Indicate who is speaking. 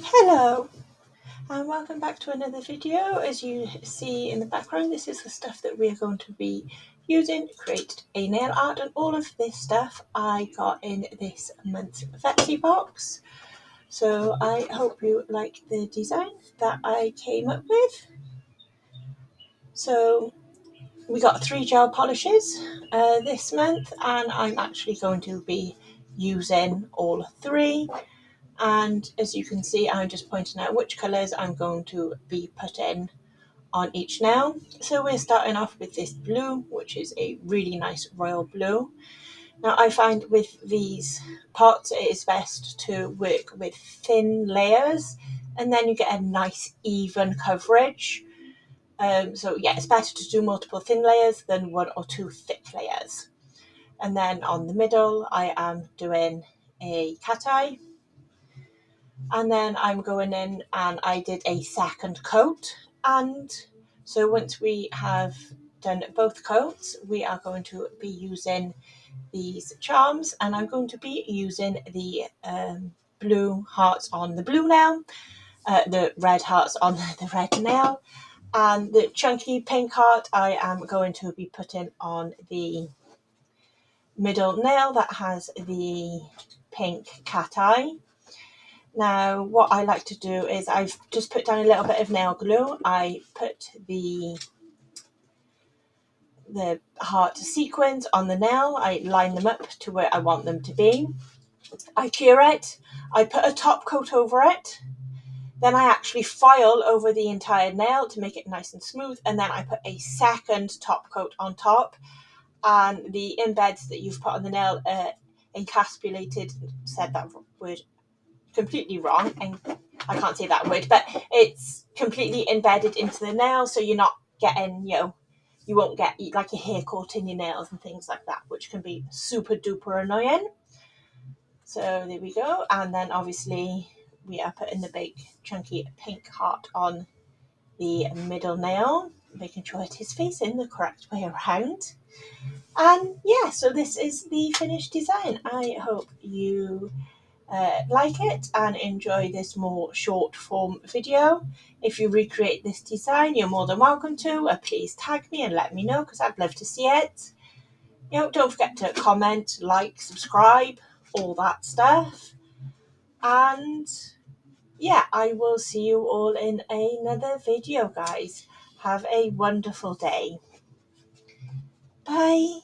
Speaker 1: Hello and welcome back to another video. As you see in the background, this is the stuff that we are going to be using to create a nail art, and all of this stuff I got in this month's Vettsy box. So I hope you like the design that I came up with. So we got 3 gel polishes this month, and I'm actually going to be using all 3. And as you can see, I'm just pointing out which colours I'm going to be putting on each nail. So we're starting off with this blue, which is a really nice royal blue. Now I find with these pots it is best to work with thin layers, and then you get a nice even coverage. So yeah, it's better to do multiple thin layers than 1 or 2 thick layers. And then on the middle I am doing a cat eye. And then I'm going in and I did a second coat. And so once we have done both coats, we are going to be using these charms, and I'm going to be using the blue hearts on the blue nail, the red hearts on the red nail, and the chunky pink heart I am going to be putting on the middle nail that has the pink cat eye. Now, what I like to do is I've just put down a little bit of nail glue. I put the heart sequins on the nail. I line them up to where I want them to be. I cure it. I put a top coat over it. Then I actually file over the entire nail to make it nice and smooth. And then I put a second top coat on top. And the embeds that you've put on the nail encapsulated, said that word completely wrong, and I can't say that word, but it's completely embedded into the nail, so you're not getting, you won't get like your hair caught in your nails and things like that, which can be super duper annoying. So there we go. And then obviously we are putting the big chunky pink heart on the middle nail, making sure it is facing the correct way around. And yeah, so this is the finished design. I hope you like it and enjoy this more short form video. If you recreate this design, you're more than welcome to. Please tag me and let me know, because I'd love to see it. Don't forget to comment, like, subscribe, all that stuff. And yeah, I will see you all in another video, guys. Have a wonderful day. Bye.